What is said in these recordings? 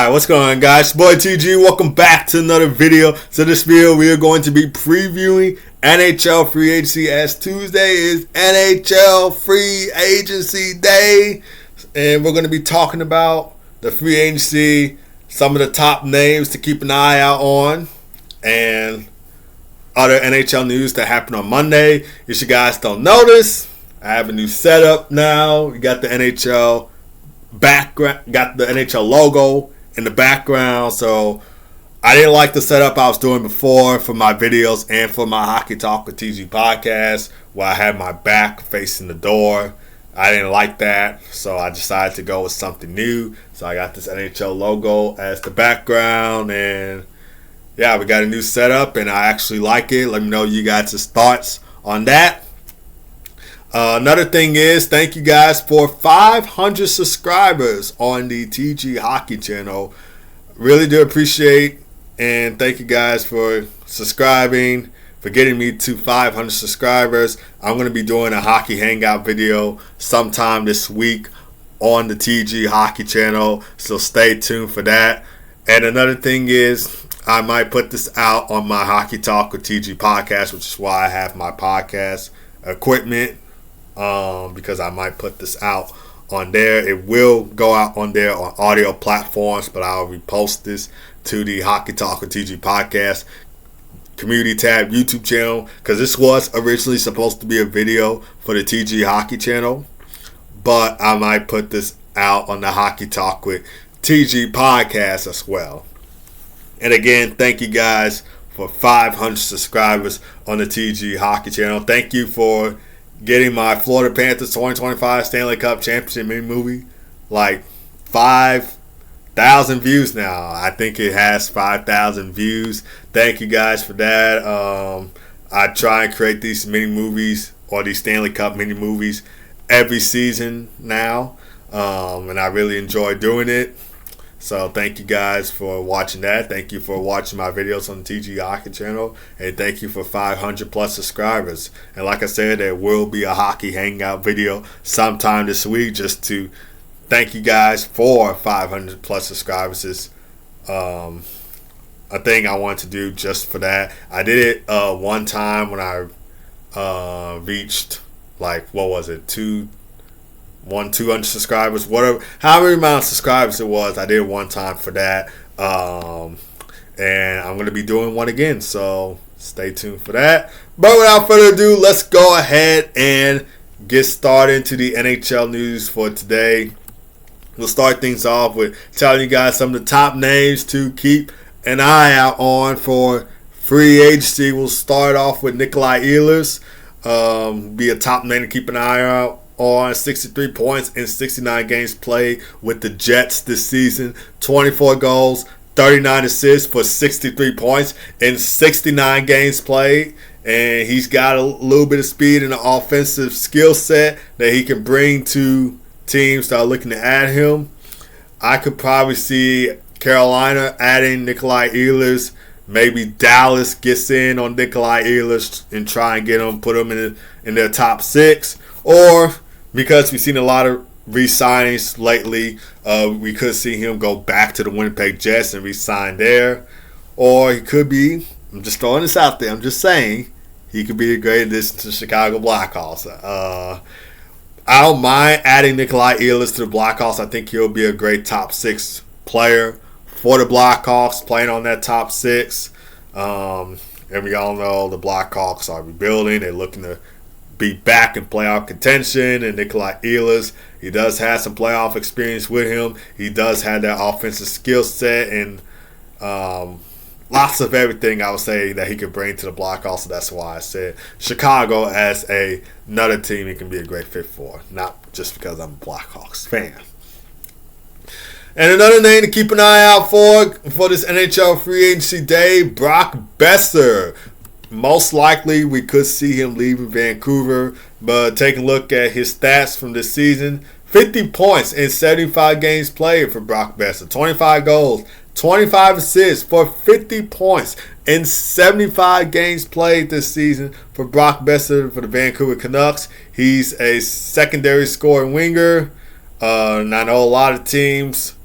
Alright, what's going on, guys? Boy TG, welcome back to another video. So this video, we are going to be previewing NHL Free Agency, as Tuesday is NHL Free Agency Day. And we're going to be talking about the free agency, some of the top names to keep an eye out on, and other NHL news that happened on Monday. If you guys don't notice, I have a new setup now. We got the NHL background, got the NHL logo in the background, so I didn't like the setup I was doing before for my videos and for my Hockey Talk with TG podcast, where I had my back facing the door. I didn't like that, so I decided to go with something new. So I got this NHL logo as the background, and yeah, we got a new setup, and I actually like it. Let me know you guys' thoughts on that. Another thing is, thank you guys for 500 subscribers on the TG Hockey channel. Really do appreciate, and thank you guys for subscribing, for getting me to 500 subscribers. I'm going to be doing a hockey hangout video sometime this week on the TG Hockey channel, so stay tuned for that. And another thing is, I might put this out on my Hockey Talk with TG podcast, which is why I have my podcast equipment. Because I might put this out on there. It will go out on there on audio platforms, but I'll repost this to the Hockey Talk with TG podcast community tab YouTube channel, because this was originally supposed to be a video for the TG Hockey channel, but I might put this out on the Hockey Talk with TG podcast as well. And again, thank you guys for 500 subscribers on the TG Hockey channel. Thank you for getting my Florida Panthers 2025 Stanley Cup Championship mini movie like 5,000 views now. I think it has 5,000 views. Thank you guys for that. I try and create these mini movies, or these Stanley Cup mini movies, every season now, and I really enjoy doing it. So thank you guys for watching that. Thank you for watching my videos on the TG Hockey channel. And thank you for 500 plus subscribers. And like I said, there will be a hockey hangout video sometime this week, just to thank you guys for 500 plus subscribers. Is a thing I wanted to do just for that. I did it one time when I reached, like, what was it, 200 subscribers, whatever, however amount of subscribers it was. I did one time for that, and I'm going to be doing one again, so stay tuned for that. But without further ado, let's go ahead and get started into the NHL news for today. We'll start things off with telling you guys some of the top names to keep an eye out on for free agency. We'll start off with Nikolaj Ehlers, be a top name to keep an eye out on. 63 points in 69 games played with the Jets this season. 24 goals, 39 assists for 63 points in 69 games played. And he's got a little bit of speed and an offensive skill set that he can bring to teams that are looking to add him. I could probably see Carolina adding Nikolaj Ehlers. Maybe Dallas gets in on Nikolaj Ehlers and try and get him, put him in their top six. Or, because we've seen a lot of re-signings lately, we could see him go back to the Winnipeg Jets and re-sign there. Or he could be, I'm just throwing this out there, I'm just saying, he could be a great addition to the Chicago Blackhawks. I don't mind adding Nikolaj Ehlers to the Blackhawks. I think he'll be a great top six player for the Blackhawks, playing on that top six. And we all know the Blackhawks are rebuilding. They're looking to be back in playoff contention, and Nikolaj Ehlers, he does have some playoff experience with him. He does have that offensive skill set and lots of everything, I would say, that he could bring to the Blackhawks. So that's why I said Chicago as another team he can be a great fit for, not just because I'm a Blackhawks fan. And another name to keep an eye out for this NHL Free Agency Day, Brock Boeser. Most likely, we could see him leaving Vancouver, but take a look at his stats from this season. 50 points in 75 games played for Brock Boeser. 25 goals, 25 assists for 50 points in 75 games played this season for Brock Boeser for the Vancouver Canucks. He's a secondary scoring winger. And I know a lot of teams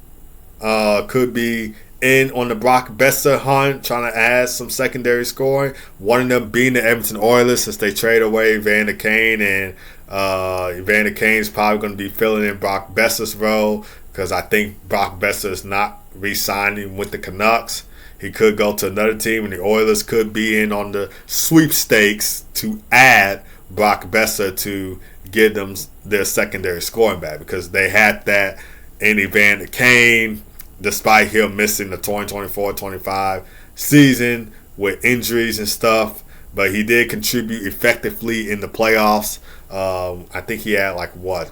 could be in on the Brock Boeser hunt, trying to add some secondary scoring. One of them being the Edmonton Oilers, since they trade away Evander Kane, and Evander Kane is probably going to be filling in Brock Boeser's role, because I think Brock Boeser is not re-signing with the Canucks. He could go to another team, and the Oilers could be in on the sweepstakes to add Brock Boeser to give them their secondary scoring back, because they had that in Evander Kane, despite him missing the 2024-25 season with injuries and stuff. But he did contribute effectively in the playoffs. I think he had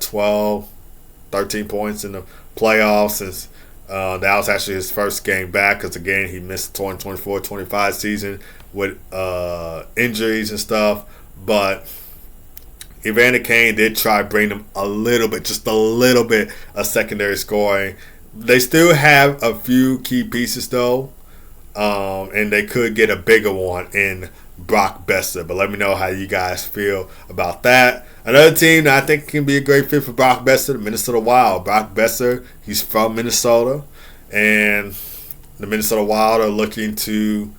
12, 13 points in the playoffs, since that was actually his first game back, because again he missed the 2024-25 season with injuries and stuff. But Evander Kane did try to bring them just a little bit of secondary scoring. They still have a few key pieces though, and they could get a bigger one in Brock Boeser. But let me know how you guys feel about that. Another team that I think can be a great fit for Brock Boeser, the Minnesota Wild. Brock Boeser, he's from Minnesota, and the Minnesota Wild are looking to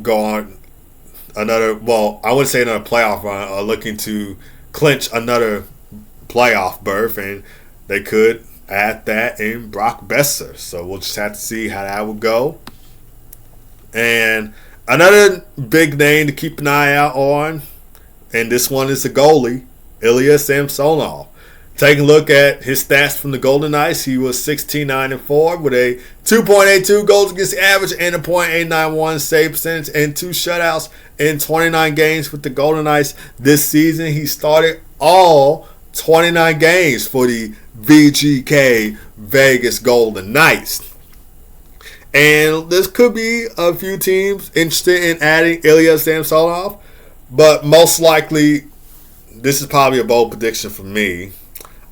go on another, I wouldn't say another playoff run, are looking to clinch another playoff berth, and they could add that in Brock Boeser. So we'll just have to see how that would go. And another big name to keep an eye out on, and this one is the goalie, Ilya Samsonov. Taking a look at his stats from the Golden Knights, he was 16-9-4 with a 2.82 goals against average and a .891 save percentage and 2 shutouts in 29 games with the Golden Knights this season. He started all 29 games for the VGK Vegas Golden Knights. And this could be a few teams interested in adding Ilya Samsonov, but most likely, this is probably a bold prediction for me,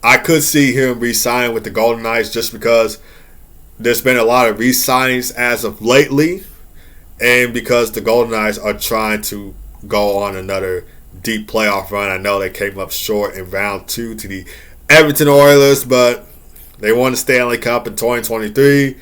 I could see him re-signing with the Golden Knights, just because there's been a lot of re-signings as of lately, and because the Golden Knights are trying to go on another deep playoff run. I know they came up short in round 2 to the Edmonton Oilers, but they won the Stanley Cup in 2023.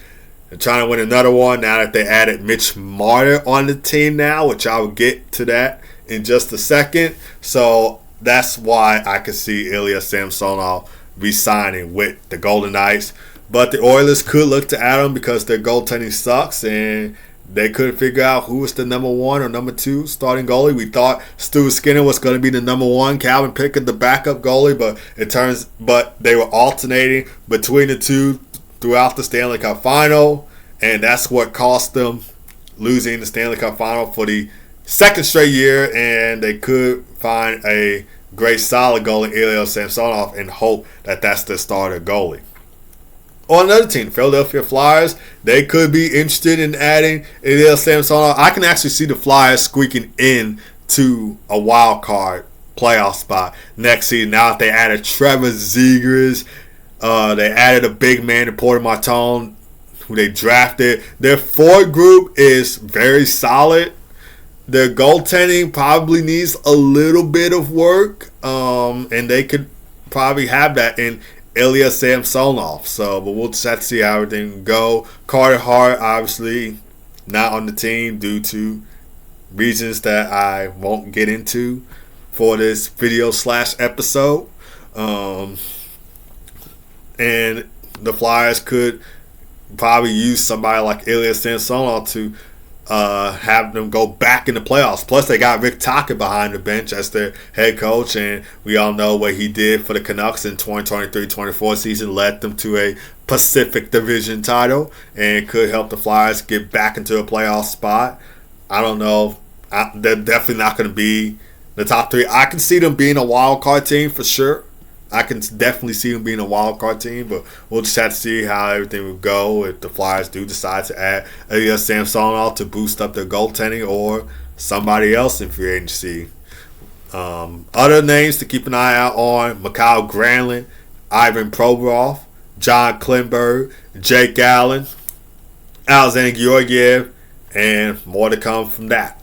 They're trying to win another one now that they added Mitch Marner on the team now, which I will get to that in just a second. So that's why I could see Ilya Samsonov re-signing with the Golden Knights. But the Oilers could look to add him because their goaltending sucks, and they couldn't figure out who was the number 1 or number 2 starting goalie. We thought Stu Skinner was going to be the number 1, Calvin Pickard the backup goalie, but they were alternating between the two throughout the Stanley Cup Final, and that's what cost them losing the Stanley Cup Final for the second straight year. And they could find a great solid goalie, Ilya Samsonov, and hope that that's their starter goalie. On another team, Philadelphia Flyers, they could be interested in adding Ilya Samsonov. I can actually see the Flyers squeaking in to a wild card playoff spot next season. Now that they added Trevor Zegras, they added a big man to Porter Martin, who they drafted. Their forward group is very solid. Their goaltending probably needs a little bit of work, and they could probably have that in Ilya Samsonov. So, but we'll just have to see how everything go. Carter Hart, obviously, not on the team due to reasons that I won't get into for this video/episode. And the Flyers could probably use somebody like Ilya Samsonov to have them go back in the playoffs. Plus, they got Rick Tocchet behind the bench as their head coach, and we all know what he did for the Canucks in 2023-24 season, led them to a Pacific Division title, and could help the Flyers get back into a playoff spot. I don't know. They're definitely not going to be the top 3. I can see them being a wild card team for sure. I can definitely see them being a wild card team, but we'll just have to see how everything will go if the Flyers do decide to add Ilya Samsonov to boost up their goaltending, or somebody else in free agency. Other names to keep an eye out on: Mikhail Granlund, Ivan Provorov, John Klingberg, Jake Allen, Alexander Georgiev, and more to come from that.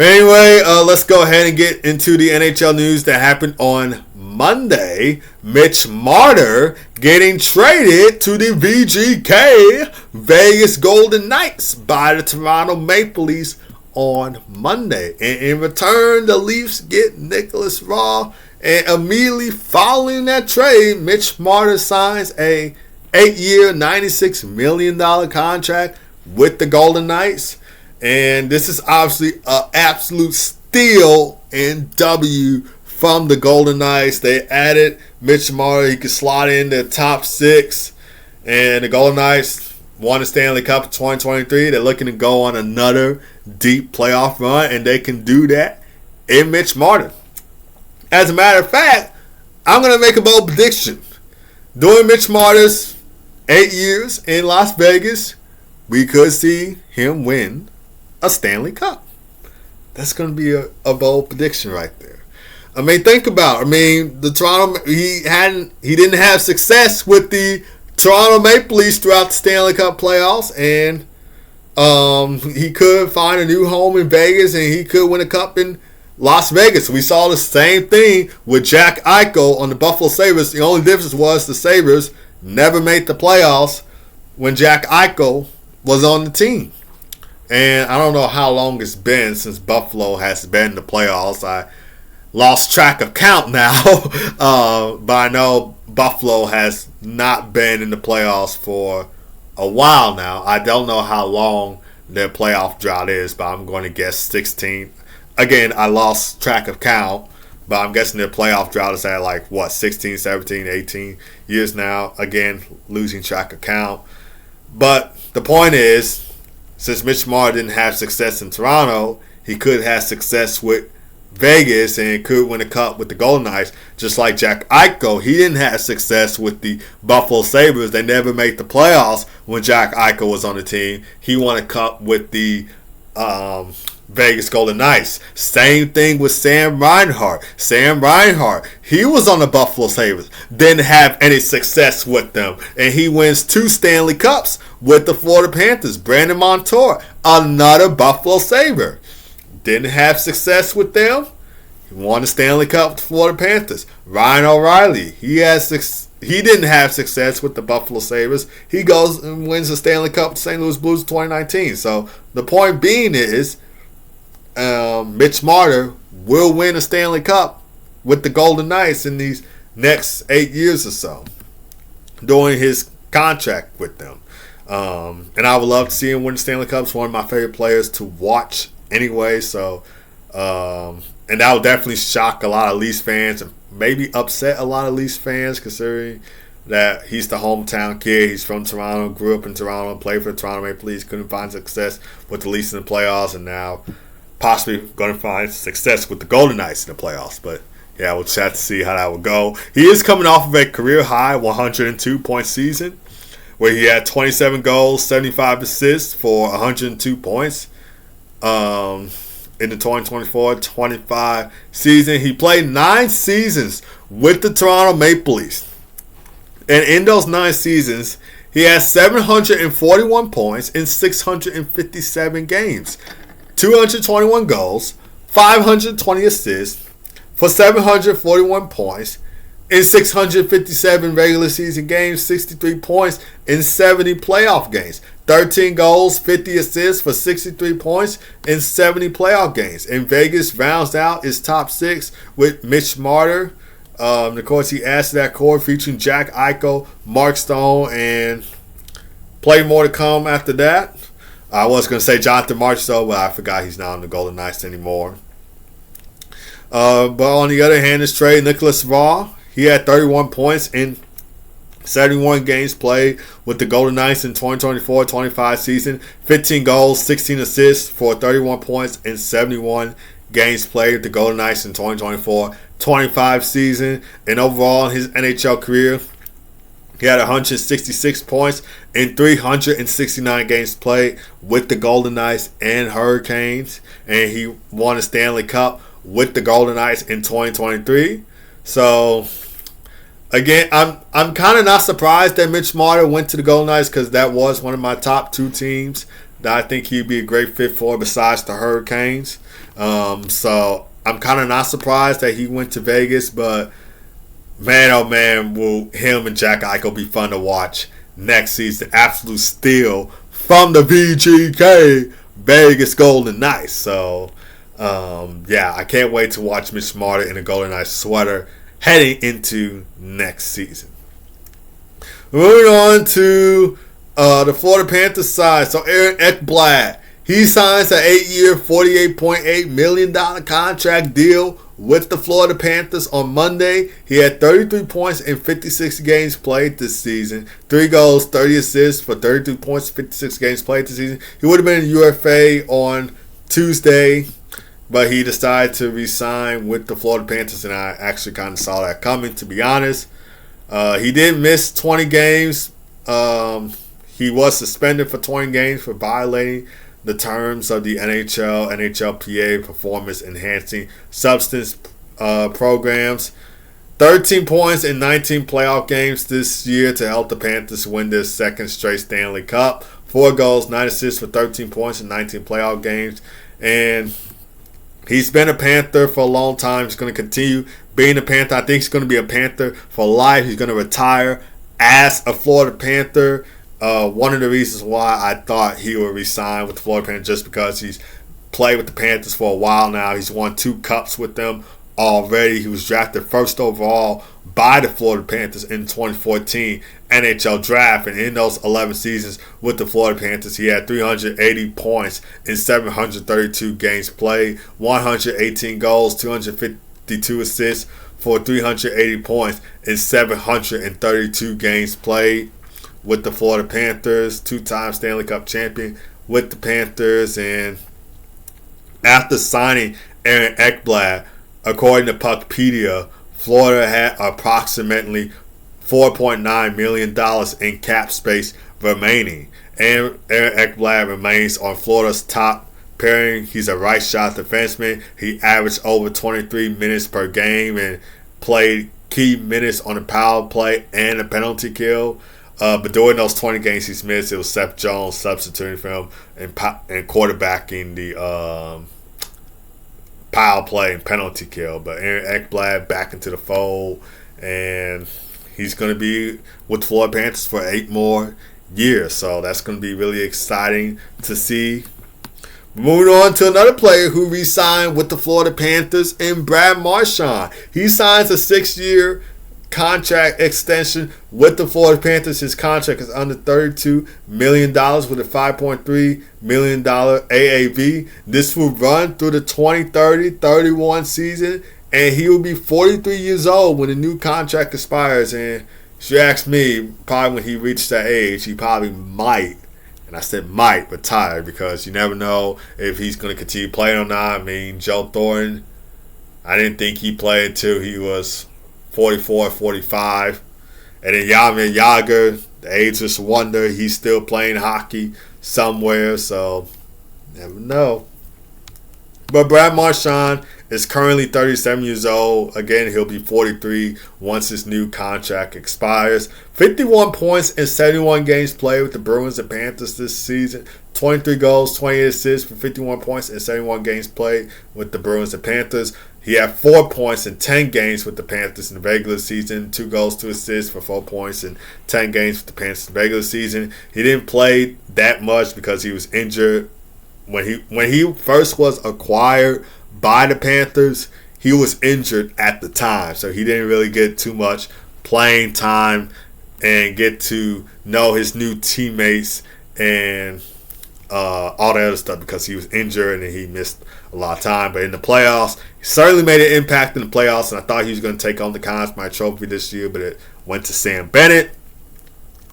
But anyway, let's go ahead and get into the NHL news that happened on Monday. Mitch Marner getting traded to the VGK Vegas Golden Knights by the Toronto Maple Leafs on Monday. And in return, the Leafs get Nikolaj Ehlers. And immediately following that trade, Mitch Marner signs a 8-year, $96 million contract with the Golden Knights. And this is obviously an absolute steal and W from the Golden Knights. They added Mitch Marner. He could slot in the top 6. And the Golden Knights won the Stanley Cup in 2023. They're looking to go on another deep playoff run. And they can do that in Mitch Marner. As a matter of fact, I'm going to make a bold prediction. During Mitch Marner's 8 years in Las Vegas, we could see him win a Stanley Cup. That's going to be a bold prediction right there. I mean, think about it. I mean, the Toronto, he didn't have success with the Toronto Maple Leafs throughout the Stanley Cup playoffs, and he could find a new home in Vegas, and he could win a cup in Las Vegas. We saw the same thing with Jack Eichel on the Buffalo Sabres. The only difference was the Sabres never made the playoffs when Jack Eichel was on the team. And I don't know how long it's been since Buffalo has been in the playoffs. I lost track of count now. But I know Buffalo has not been in the playoffs for a while now. I don't know how long their playoff drought is, but I'm going to guess 16. Again, I lost track of count, but I'm guessing their playoff drought is at 16, 17, 18 years now. Again, losing track of count. But the point is, since Mitch Marner didn't have success in Toronto, he could have success with Vegas and could win a cup with the Golden Knights. Just like Jack Eichel, he didn't have success with the Buffalo Sabres. They never made the playoffs when Jack Eichel was on the team. He won a cup with the Vegas Golden Knights. Same thing with Sam Reinhart. Sam Reinhart, he was on the Buffalo Sabres. Didn't have any success with them. And he wins 2 Stanley Cups with the Florida Panthers. Brandon Montour, another Buffalo Sabre. Didn't have success with them. He won the Stanley Cup with the Florida Panthers. Ryan O'Reilly, he didn't have success with the Buffalo Sabres. He goes and wins the Stanley Cup with the St. Louis Blues in 2019. So the point being is, Mitch Marner will win a Stanley Cup with the Golden Knights in these next 8 years or so during his contract with them. And I would love to see him win the Stanley Cup. He's one of my favorite players to watch anyway. So, and that would definitely shock a lot of Leafs fans and maybe upset a lot of Leafs fans, considering that he's the hometown kid. He's from Toronto, grew up in Toronto, played for the Toronto Maple Leafs, couldn't find success with the Leafs in the playoffs, and now possibly going to find success with the Golden Knights in the playoffs. But yeah, we'll chat to see how that would go. He is coming off of a career-high 102-point season where he had 27 goals, 75 assists for 102 points in the 2024-25 season. He played 9 seasons with the Toronto Maple Leafs. And in those 9 seasons, he has 741 points in 657 games. 221 goals, 520 assists for 741 points in 657 regular season games, 63 points in 70 playoff games, 13 goals, 50 assists for 63 points in 70 playoff games. And Vegas rounds out his top 6 with Mitch Marner. Of course, he adds to that core featuring Jack Eichel, Mark Stone, and plenty more to come after that. I was going to say Jonathan Marchand, but I forgot he's not on the Golden Knights anymore. But on the other hand, this trade, Nikolaj Ehlers, he had 31 points in 71 games played with the Golden Knights in 2024-25 season. 15 goals, 16 assists for 31 points in 71 games played with the Golden Knights in 2024-25 season. And overall in his NHL career, he had 166 points in 369 games played with the Golden Knights and Hurricanes. And he won a Stanley Cup with the Golden Knights in 2023. So, again, I'm kind of not surprised that Mitch Marner went to the Golden Knights because that was one of my top 2 teams that I think he'd be a great fit for besides the Hurricanes. So I'm kind of not surprised that he went to Vegas, but man, oh man, will him and Jack Eichel be fun to watch next season. Absolute steal from the VGK Vegas Golden Knights. So, yeah, I can't wait to watch Mitch Marner in a Golden Knights sweater heading into next season. Moving on to the Florida Panthers side. So, Aaron Ekblad, he signs an 8-year, $48.8 million contract deal with the Florida Panthers on Monday. He had 33 points in 56 games played this season. 3 goals, 30 assists for 32 points, 56 games played this season. He would have been in UFA on Tuesday, but he decided to re-sign with the Florida Panthers, and I actually kind of saw that coming, to be honest. He did miss 20 games. He was suspended for 20 games for violating the terms of the NHLPA performance enhancing substance programs. 13 points in 19 playoff games this year to help the Panthers win their second straight Stanley Cup. 4 goals, 9 assists for 13 points in 19 playoff games. And he's been a Panther for a long time. He's going to continue being a Panther. I think he's going to be a Panther for life. He's going to retire as a Florida Panther. One of the reasons why I thought he would resign with the Florida Panthers just because he's played with the Panthers for a while now. He's won 2 cups with them already. He was drafted first overall by the Florida Panthers in 2014 NHL draft, and in those 11 seasons with the Florida Panthers, he had 380 points in 732 games played, 118 goals, 252 assists for 380 points in 732 games played with the Florida Panthers, 2-time Stanley Cup champion with the Panthers. And after signing Aaron Ekblad, according to Puckpedia, Florida had approximately $4.9 million in cap space remaining. And Aaron Ekblad remains on Florida's top pairing. He's a right shot defenseman. He averaged over 23 minutes per game and played key minutes on the power play and the penalty kill. But during those 20 games he's missed, it was Seth Jones substituting for him and quarterbacking the power play and penalty kill. But Aaron Ekblad back into the fold, and he's going to be with the Florida Panthers for 8 more years. So that's going to be really exciting to see. Moving on to another player who re-signed with the Florida Panthers, and Brad Marchand. He signs a 6-year contract extension with the Florida Panthers. His contract is under $32 million with a $5.3 million AAV. This will run through the 2030-31 season, and he will be 43 years old when the new contract expires. And if you ask me, probably when he reached that age, he probably might, and I said might, retire, because you never know if he's going to continue playing or not. I mean, Joe Thornton, I didn't think he played until he was 44, 45. And then Jaromir Jagr, the ageless wonder, he's still playing hockey somewhere, so never know. But Brad Marchand is currently 37 years old. Again, he'll be 43 once his new contract expires. 51 points in 71 games played with the Bruins and Panthers this season. 23 goals, 28 assists for 51 points in 71 games played with the Bruins and Panthers. He had 4 points in 10 games with the Panthers in the regular season. 2 goals, 2 assists for 4 points in 10 games with the Panthers in the regular season. He didn't play that much because he was injured. When he first was acquired by the Panthers, he was injured at the time. So he didn't really get too much playing time and get to know his new teammates and all that other stuff because he was injured and he missed a lot of time. But in the playoffs, he certainly made an impact in the playoffs, and I thought he was going to take on the Conn Smythe Trophy this year, but it went to Sam Bennett.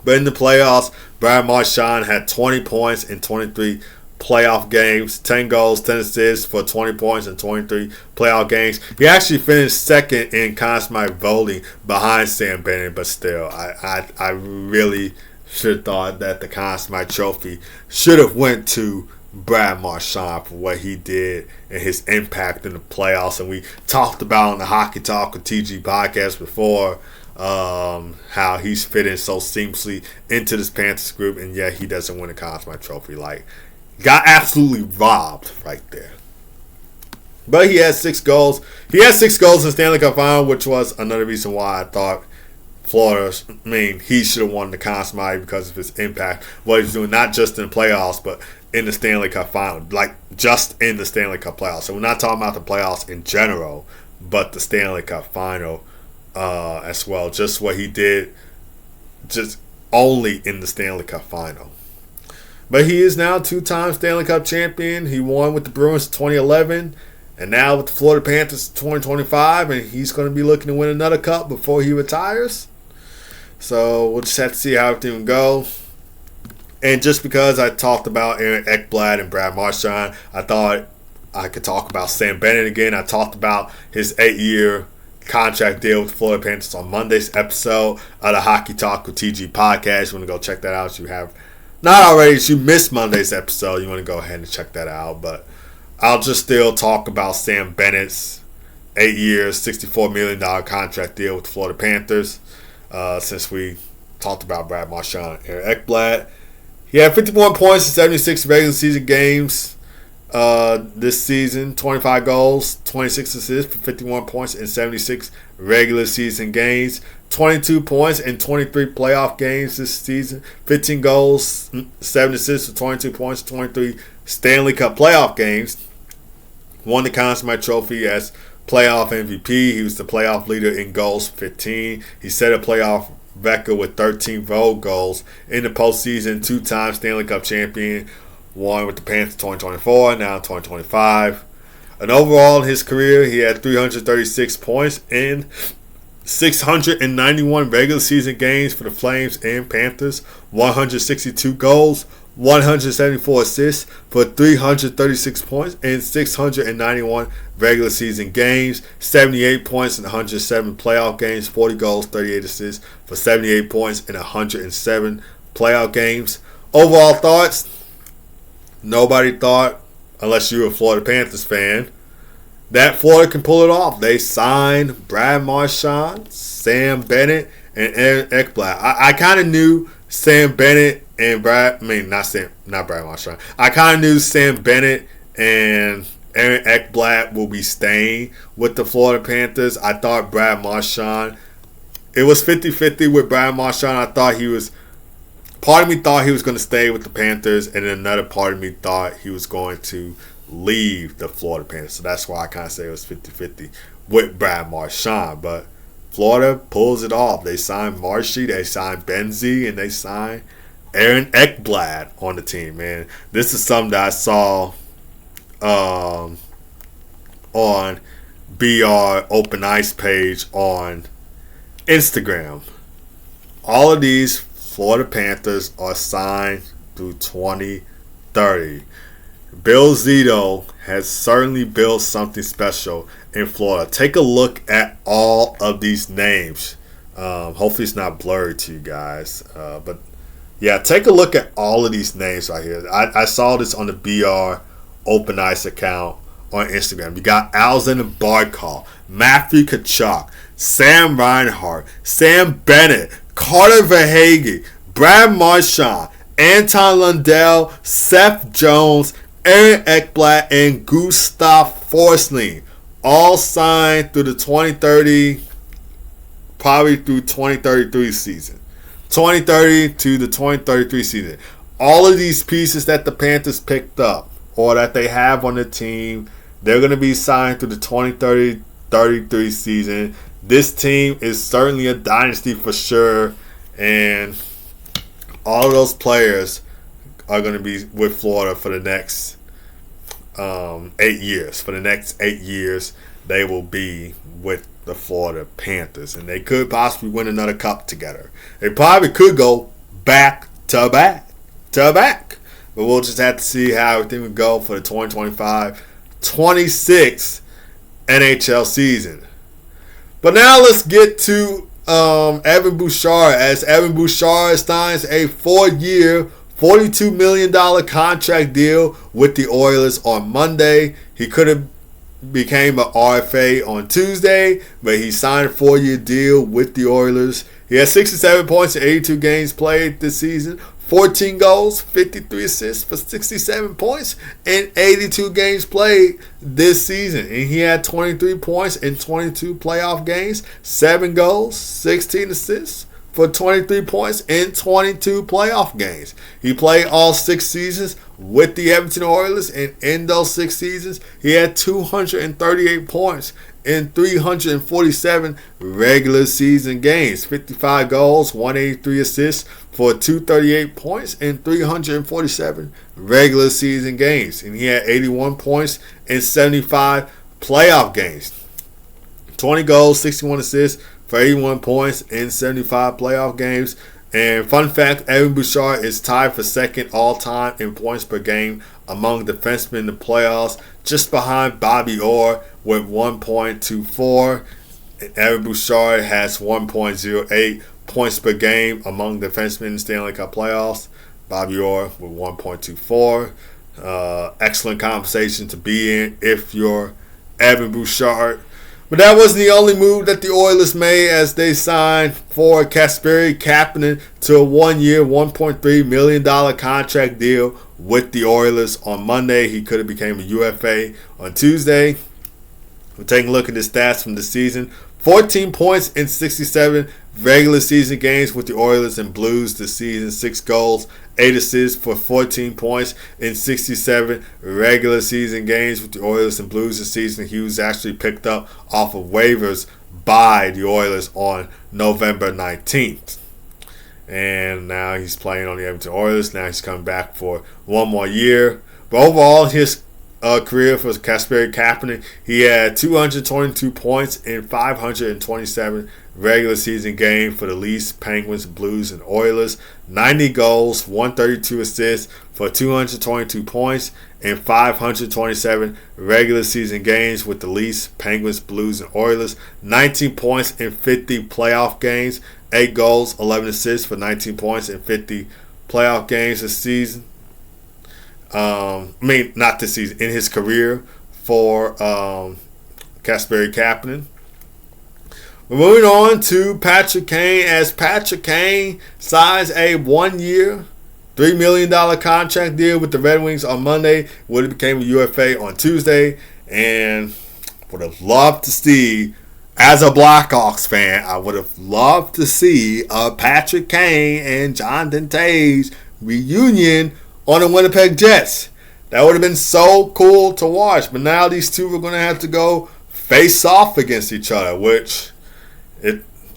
But in the playoffs, Brad Marchand had 20 points in 23 playoff games, 10 goals, 10 assists for 20 points in 23 playoff games. He actually finished second in Conn Smythe voting behind Sam Bennett, but still, I really should have thought that the Conn Smythe Trophy should have went to Brad Marchand for what he did and his impact in the playoffs. And we talked about on the Hockey Talk with TG podcast before how he's fitting so seamlessly into this Panthers group, and yet he doesn't win a Conn Smythe Trophy. Like, Got absolutely robbed right there. But he had 6 goals. He had 6 goals in the Stanley Cup Final, which was another reason why I thought he should have won the Conn Smythe because of his impact. What he's doing, not just in the playoffs, but in the Stanley Cup Final. Like, just in the Stanley Cup playoffs. So we're not talking about the playoffs in general, but the Stanley Cup Final as well. Just what he did, just only in the Stanley Cup Final. But he is now 2-time Stanley Cup champion. He won with the Bruins in 2011. And now with the Florida Panthers 2025, and he's going to be looking to win another cup before he retires. So we'll just have to see how everything will go. And just because I talked about Aaron Ekblad and Brad Marchand, I thought I could talk about Sam Bennett again. I talked about his 8-year contract deal with the Florida Panthers on Monday's episode of the Hockey Talk with TG podcast. You want to go check that out if you have not already. If you missed Monday's episode, you want to go ahead and check that out. But I'll just still talk about Sam Bennett's 8 years, $64 million contract deal with the Florida Panthers since we talked about Brad Marchand and Aaron Ekblad. He had 51 points in 76 regular season games this season, 25 goals, 26 assists for 51 points in 76 regular season games, 22 points in 23 playoff games this season, 15 goals, 7 assists for 22 points, 23 Stanley Cup playoff games. Won the Conn Smythe Trophy as playoff MVP. He was the playoff leader in goals, 15. He set a playoff record with 13 road goals in the postseason. 2-time Stanley Cup champion. Won with the Panthers 2024, now 2025. And overall in his career, he had 336 points in 691 regular season games for the Flames and Panthers. 162 goals, 174 assists for 336 points in 691 regular season games, 78 points in 107 playoff games, 40 goals, 38 assists for 78 points in 107 playoff games. Overall thoughts, nobody thought, unless you're a Florida Panthers fan, that Florida can pull it off. They signed Brad Marchand, Sam Bennett, and Aaron Ekblad. I kind of knew Sam Bennett and Brad Marchand. I kind of knew Sam Bennett and Aaron Ekblad will be staying with the Florida Panthers. I thought Brad Marchand, it was 50-50 with Brad Marchand. Part of me thought he was going to stay with the Panthers, and another part of me thought he was going to leave the Florida Panthers. So that's why I kind of say it was 50-50 with Brad Marchand. But Florida pulls it off. They signed Marshy, they signed Benzie, and they signed Aaron Ekblad on the team, man. This is something that I saw on BR Open Ice page on Instagram. All of these Florida Panthers are signed through 2030. Bill Zito has certainly built something special in Florida. Take a look at all of these names. Hopefully it's not blurry to you guys. But yeah, take a look at all of these names right here. I saw this on the BR Open Ice account on Instagram. You got Alexander Barkov, Matthew Tkachuk, Sam Reinhart, Sam Bennett, Carter Verhaeghe, Brad Marchand, Anton Lundell, Seth Jones, Aaron Ekblad, and Gustav Forsling. All signed through the 2030, probably through 2033 season. 2030 to the 2033 season. All of these pieces that the Panthers picked up or that they have on the team, they're going to be signed through the 2030-33 season. This team is certainly a dynasty for sure, and all of those players are going to be with Florida for the next 8 years. For the next 8 years, they will be with the Florida Panthers, and they could possibly win another cup together. They probably could go back to back. But we'll just have to see how everything would go for the 2025-26 NHL season. But now let's get to Evan Bouchard, as Evan Bouchard signs a 4-year, $42 million contract deal with the Oilers on Monday. He could have became an RFA on Tuesday, but he signed a 4-year deal with the Oilers. He had 67 points in 82 games played this season, 14 goals, 53 assists for 67 points in 82 games played this season. And he had 23 points in 22 playoff games, 7 goals, 16 assists for 23 points in 22 playoff games. He played all 6 seasons with the Edmonton Oilers, and in those 6 seasons, he had 238 points in 347 regular season games, 55 goals, 183 assists for 238 points in 347 regular season games. And he had 81 points in 75 playoff games. 20 goals, 61 assists for 81 points in 75 playoff games. And fun fact, Evan Bouchard is tied for second all-time in points per game among defensemen in the playoffs, just behind Bobby Orr with 1.24. Evan Bouchard has 1.08 points per game among defensemen in the Stanley Cup playoffs. Bobby Orr with 1.24. Excellent conversation to be in if you're Evan Bouchard. But that wasn't the only move that the Oilers made, as they signed for Kasperi Kapanen to a 1-year, $1.3 million contract deal with the Oilers on Monday. He could have became a UFA on Tuesday. We're taking a look at the stats from the season. 14 points in 67 regular season games with the Oilers and Blues this season. 6 goals, 8 assists for 14 points in 67 regular season games with the Oilers and Blues this season. He was actually picked up off of waivers by the Oilers on November 19th. And now he's playing on the Edmonton Oilers. Now he's coming back for 1 more year. But overall, his career for Kasperi Kapanen, he had 222 points in 527 regular season game for the Leafs, Penguins, Blues, and Oilers. 90 goals, 132 assists for 222 points in 527 regular season games with the Leafs, Penguins, Blues, and Oilers. 19 points in 50 playoff games. 8 goals, 11 assists for 19 points in 50 playoff games this season. Not this season, in his career for Kasperi Kapanen. We're moving on to Patrick Kane, as Patrick Kane signs a 1-year, $3 million contract deal with the Red Wings on Monday. Would have became a UFA on Tuesday, and would have loved to see, as a Blackhawks fan, I would have loved to see a Patrick Kane and Jonathan Toews reunion on the Winnipeg Jets. That would have been so cool to watch. But now these two are going to have to go face off against each other, which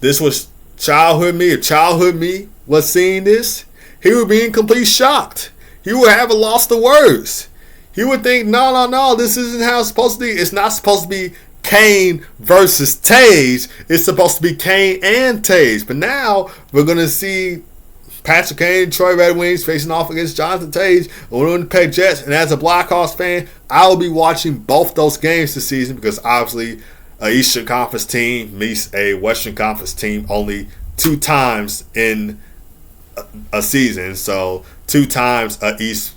this was childhood me. If childhood me was seeing this, he would be in complete shock. He would have a loss of words. He would think, no, this isn't how it's supposed to be. It's not supposed to be Kane versus Toews. It's supposed to be Kane and Toews. But now we're going to see Patrick Kane, Detroit Red Wings facing off against Jonathan Toews on the Winnipeg Jets. And as a Blackhawks fan, I will be watching both those games this season, because obviously an Eastern Conference team meets a Western Conference team only 2 times in a season. So 2 times a East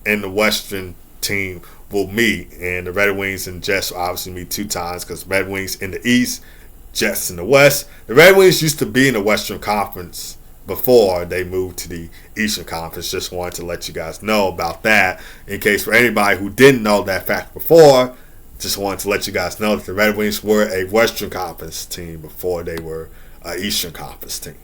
and the Western team will meet. And the Red Wings and Jets will obviously meet 2 times, because Red Wings in the East, Jets in the West. The Red Wings used to be in the Western Conference before they moved to the Eastern Conference. Just wanted to let you guys know about that, in case for anybody who didn't know that fact before. Just wanted to let you guys know that the Red Wings were a Western Conference team before they were an Eastern Conference team.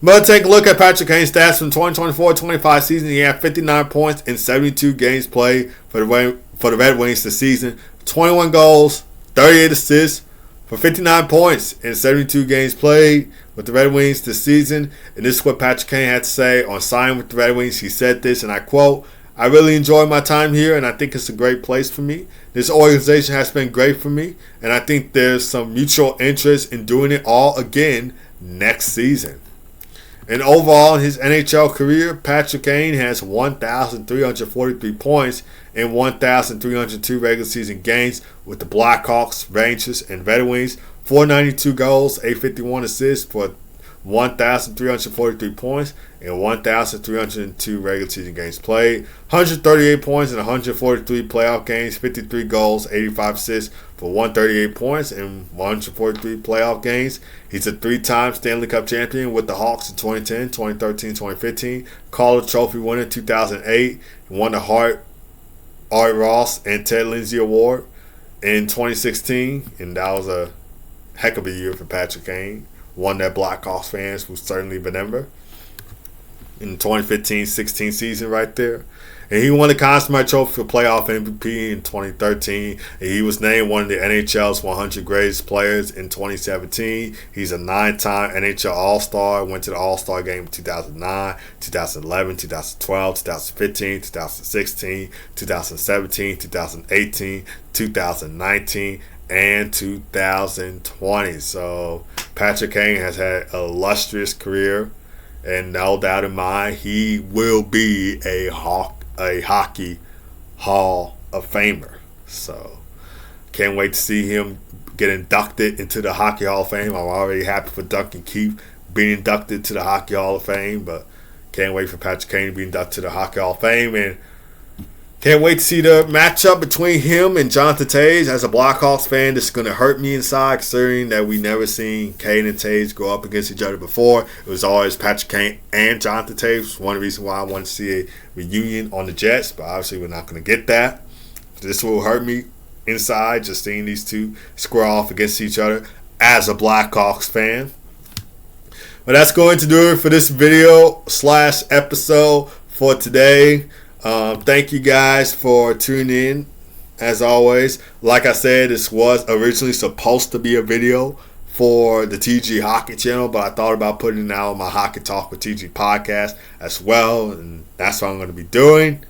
But take a look at Patrick Kane's stats from 2024-25 season. He had 59 points in 72 games played for the Red Wings this season. 21 goals, 38 assists for 59 points in 72 games played with the Red Wings this season. And this is what Patrick Kane had to say on signing with the Red Wings. He said this, and I quote, "I really enjoy my time here, and I think it's a great place for me. This organization has been great for me, and I think there's some mutual interest in doing it all again next season." And overall in his NHL career, Patrick Kane has 1,343 points in 1,302 regular season games with the Blackhawks, Rangers, and Red Wings. 492 goals, 851 assists for 1,343 points, and 1,302 regular season games played. 138 points in 143 playoff games, 53 goals, 85 assists for 138 points in 143 playoff games. He's a 3-time Stanley Cup champion with the Hawks in 2010, 2013, 2015. Calder Trophy winner in 2008. He won the Hart Ross and Ted Lindsay Award in 2016, and that was a heck of a year for Patrick Kane. One that Blackhawks fans will certainly remember. In the 2015-16 season right there. And he won the Conn Smythe Trophy for playoff MVP in 2013. And he was named one of the NHL's 100 greatest players in 2017. He's a 9-time NHL All-Star. Went to the All-Star game in 2009, 2011, 2012, 2015, 2016, 2017, 2018, 2019, and 2020. So Patrick Kane has had an illustrious career, and no doubt in mind, he will be a Hockey Hall of Famer. So can't wait to see him get inducted into the Hockey Hall of Fame. I'm already happy for Duncan Keith being inducted to the Hockey Hall of Fame, but can't wait for Patrick Kane to be inducted to the Hockey Hall of Fame, and can't wait to see the matchup between him and Jonathan Toews. As a Blackhawks fan, this is going to hurt me inside, considering that we never seen Kane and Toews go up against each other before. It was always Patrick Kane and Jonathan Toews. One reason why I wanted to see a reunion on the Jets, but obviously we're not going to get that. This will hurt me inside, just seeing these two square off against each other as a Blackhawks fan. But that's going to do it for this video / episode for today. Thank you guys for tuning in. As always, like I said, this was originally supposed to be a video for the TG Hockey channel, but I thought about putting it out on my Hockey Talk with TG podcast as well, and that's what I'm going to be doing.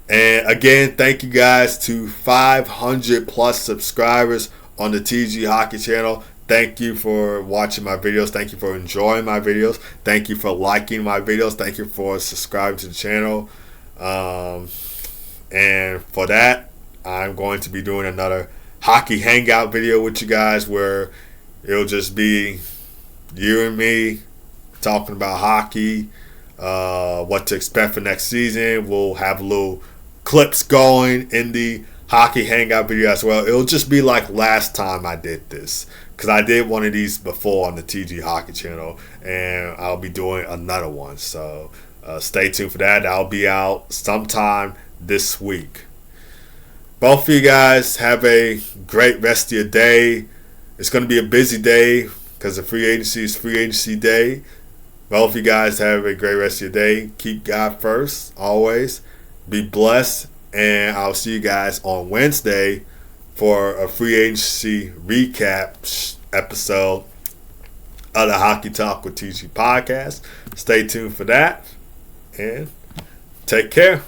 And again, thank you guys to 500 plus subscribers on the TG Hockey channel. Thank you for watching my videos. Thank you for enjoying my videos. Thank you for liking my videos. Thank you for subscribing to the channel. And for that, I'm going to be doing another hockey hangout video with you guys, where it'll just be you and me talking about hockey, what to expect for next season. We'll have little clips going in the hockey hangout video as well. It'll just be like last time I did this, because I did one of these before on the TG Hockey channel, and I'll be doing another one. So stay tuned for that. That'll be out sometime this week. Both of you guys have a great rest of your day. It's going to be a busy day because the free agency is free agency day. Both of you guys have a great rest of your day. Keep God first, always. Be blessed. And I'll see you guys on Wednesday for a free agency recap episode of the Hockey Talk with TG podcast. Stay tuned for that. And take care.